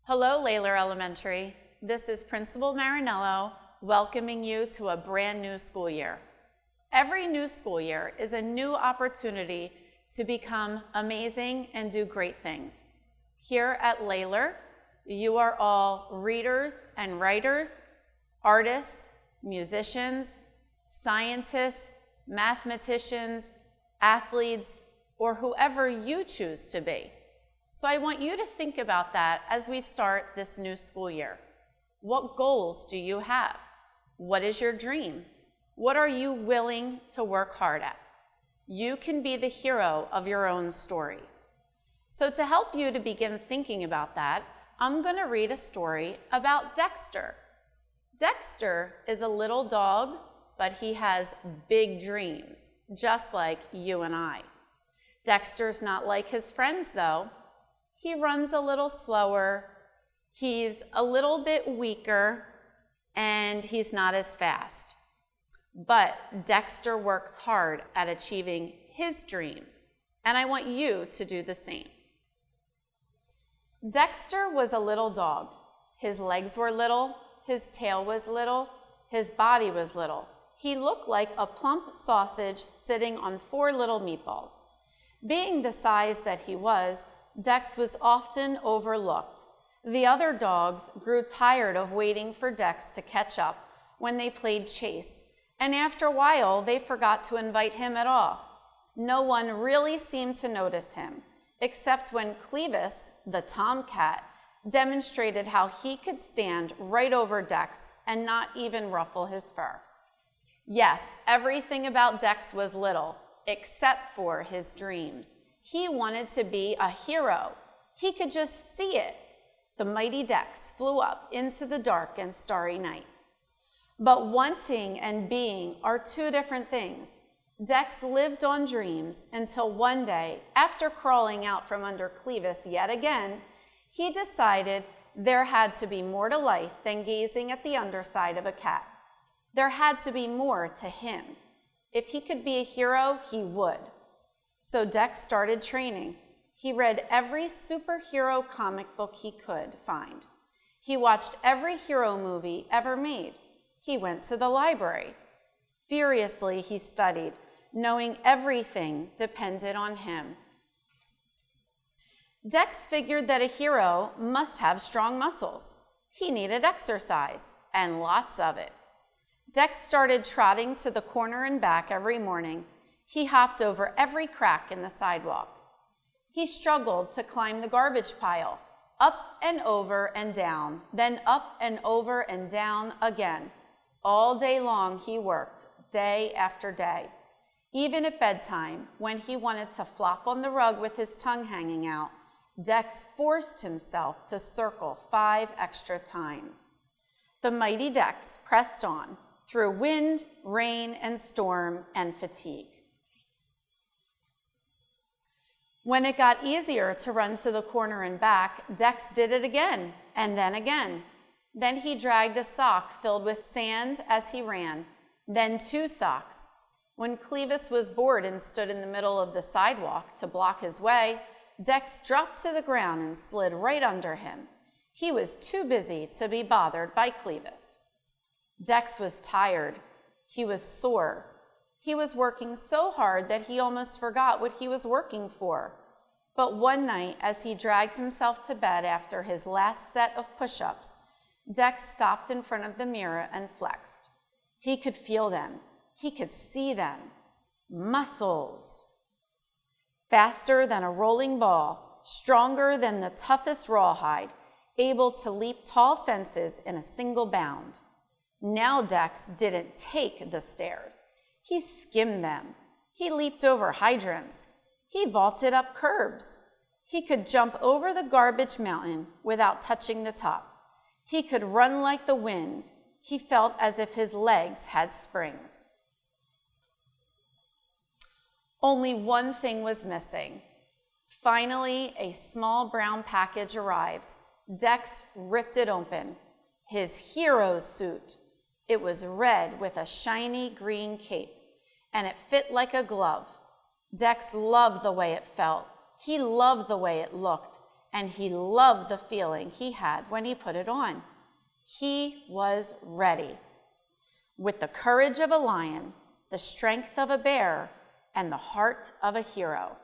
Hello, Lalor Elementary. This is Principal Marinello welcoming you to a brand new school year. Every new school year is a new opportunity to become amazing and do great things. Here at Lalor, you are all readers and writers, artists, musicians, scientists, mathematicians, athletes, or whoever you choose to be. So I want you to think about that as we start this new school year. What goals do you have? What is your dream? What are you willing to work hard at? You can be the hero of your own story. So to help you to begin thinking about that, I'm going to read a story about Dexter. Dexter is a little dog, but he has big dreams, just like you and I. Dexter's not like his friends, though. He runs a little slower, he's a little bit weaker, and he's not as fast. But Dexter works hard at achieving his dreams, and I want you to do the same. Dexter was a little dog. His legs were little, his tail was little, his body was little. He looked like a plump sausage sitting on 4 little meatballs. Being the size that he was, Dex was often overlooked. The other dogs grew tired of waiting for Dex to catch up when they played chase, and after a while they forgot to invite him at all. No one really seemed to notice him, except when Clevis, the tomcat, demonstrated how he could stand right over Dex and not even ruffle his fur. Yes, everything about Dex was little, except for his dreams. He wanted to be a hero. He could just see it. The mighty Dex flew up into the dark and starry night. But wanting and being are 2 different things. Dex lived on dreams until one day, after crawling out from under Clevis yet again, he decided there had to be more to life than gazing at the underside of a cat. There had to be more to him. If he could be a hero, he would. So Dex started training. He read every superhero comic book he could find. He watched every hero movie ever made. He went to the library. Furiously, he studied, knowing everything depended on him. Dex figured that a hero must have strong muscles. He needed exercise, and lots of it. Dex started trotting to the corner and back every morning. He hopped over every crack in the sidewalk. He struggled to climb the garbage pile, up and over and down, then up and over and down again. All day long he worked, day after day. Even at bedtime, when he wanted to flop on the rug with his tongue hanging out, Dex forced himself to circle 5 extra times. The mighty Dex pressed on through wind, rain, and storm, and fatigue. When it got easier to run to the corner and back, Dex did it again, and then again. Then he dragged a sock filled with sand as he ran, then 2 socks. When Clevis was bored and stood in the middle of the sidewalk to block his way, Dex dropped to the ground and slid right under him. He was too busy to be bothered by Clevis. Dex was tired. He was sore. He was working so hard that he almost forgot what he was working for. But one night, as he dragged himself to bed after his last set of push-ups, Dex stopped in front of the mirror and flexed. He could feel them. He could see them. Muscles. Faster than a rolling ball, stronger than the toughest rawhide, able to leap tall fences in a single bound. Now Dex didn't take the stairs. He skimmed them. He leaped over hydrants. He vaulted up curbs. He could jump over the garbage mountain without touching the top. He could run like the wind. He felt as if his legs had springs. Only one thing was missing. Finally, a small brown package arrived. Dex ripped it open. His hero suit. It was red with a shiny green cape, and it fit like a glove. Dex loved the way it felt. He loved the way it looked, and he loved the feeling he had when he put it on. He was ready, with the courage of a lion, the strength of a bear, and the heart of a hero.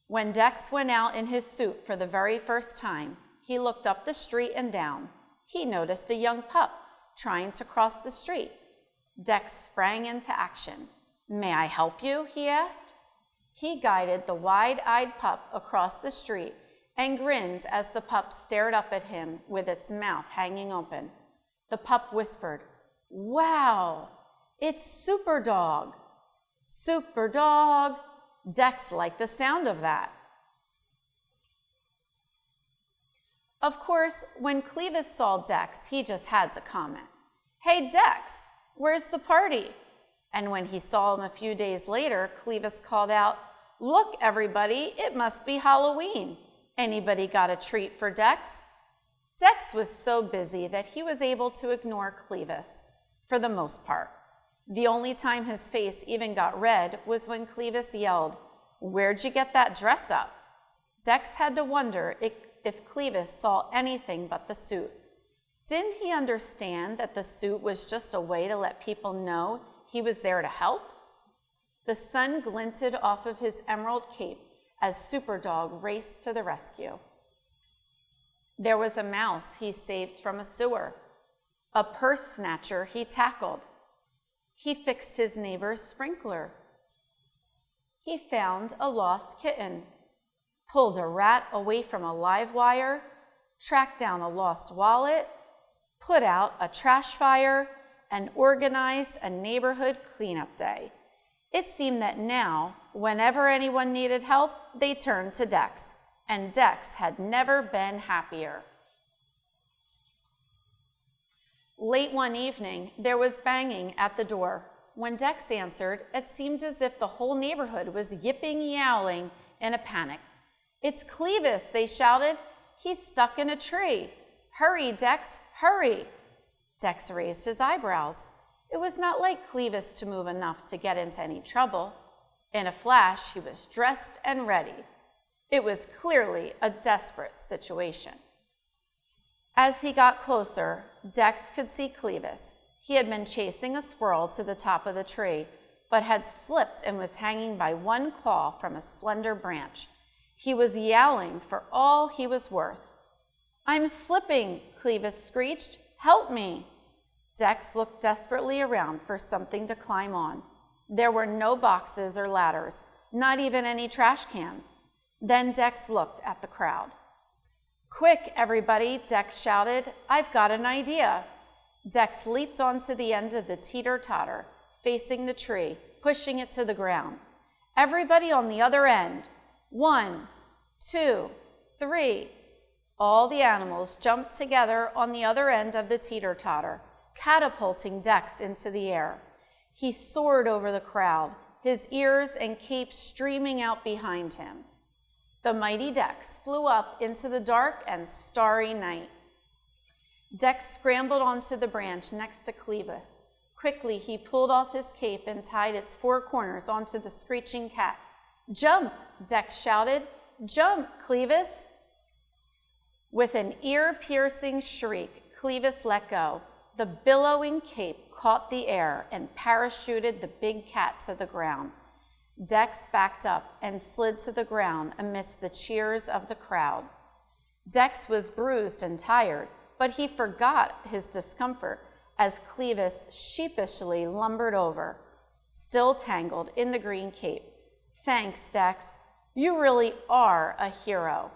When Dex went out in his suit for the very first time, he looked up the street and down. He noticed a young pup trying to cross the street. Dex sprang into action. "May I help you?" he asked. He guided the wide-eyed pup across the street and grinned as the pup stared up at him with its mouth hanging open. The pup whispered, "Wow, it's Super Dog." Super Dog. Dex liked the sound of that. Of course, when Clevis saw Dex, he just had to comment, "Hey, Dex, where's the party?" And when he saw him a few days later, Clevis called out, "Look, everybody, it must be Halloween. Anybody got a treat for Dex?" Dex was so busy that he was able to ignore Clevis for the most part. The only time his face even got red was when Clevis yelled, "Where'd you get that dress up?" Dex had to wonder if Clevis saw anything but the suit. Didn't he understand that the suit was just a way to let people know he was there to help? The sun glinted off of his emerald cape as Super Dog raced to the rescue. There was a mouse he saved from a sewer, a purse snatcher he tackled. He fixed his neighbor's sprinkler. He found a lost kitten, pulled a rat away from a live wire, tracked down a lost wallet, put out a trash fire, and organized a neighborhood cleanup day. It seemed that now, whenever anyone needed help, they turned to Dex, and Dex had never been happier. Late one evening, there was banging at the door. When Dex answered, it seemed as if the whole neighborhood was yipping-yowling in a panic. "It's Clevis," they shouted. "He's stuck in a tree. Hurry, Dex, hurry." Dex raised his eyebrows. It was not like Clevis to move enough to get into any trouble. In a flash, he was dressed and ready. It was clearly a desperate situation. As he got closer, Dex could see Clevis. He had been chasing a squirrel to the top of the tree, but had slipped and was hanging by one claw from a slender branch. He was yowling for all he was worth. "I'm slipping," Clevis screeched. "Help me." Dex looked desperately around for something to climb on. There were no boxes or ladders, not even any trash cans. Then Dex looked at the crowd. "Quick, everybody," Dex shouted. "I've got an idea." Dex leaped onto the end of the teeter-totter, facing the tree, pushing it to the ground. "Everybody on the other end. 1, 2, 3. All the animals jumped together on the other end of the teeter-totter, catapulting Dex into the air. He soared over the crowd, his ears and cape streaming out behind him. The mighty Dex flew up into the dark and starry night. Dex scrambled onto the branch next to Clevis. Quickly, he pulled off his cape and tied its 4 corners onto the screeching cat. "Jump!" Dex shouted. "Jump, Clevis!" With an ear-piercing shriek, Clevis let go. The billowing cape caught the air and parachuted the big cat to the ground. Dex backed up and slid to the ground amidst the cheers of the crowd. Dex was bruised and tired, but he forgot his discomfort as Clevis sheepishly lumbered over, still tangled in the green cape. "Thanks, Dex. You really are a hero."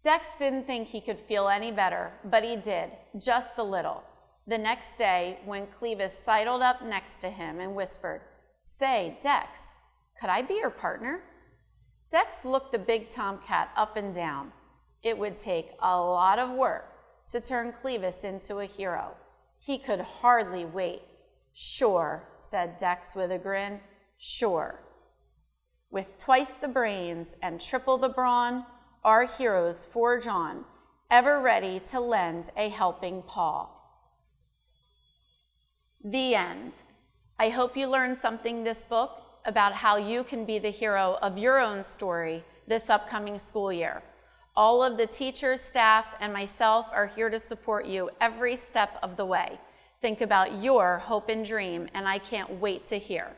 Dex didn't think he could feel any better, but he did, just a little. The next day, when Clevis sidled up next to him and whispered, "Say, Dex, could I be your partner?" Dex looked the big tomcat up and down. It would take a lot of work to turn Clevis into a hero. He could hardly wait. "Sure," said Dex with a grin. "Sure." With twice the brains and triple the brawn, our heroes forge on, ever ready to lend a helping paw. The end. I hope you learned something this book about how you can be the hero of your own story this upcoming school year. All of the teachers, staff, and myself are here to support you every step of the way. Think about your hope and dream, and I can't wait to hear.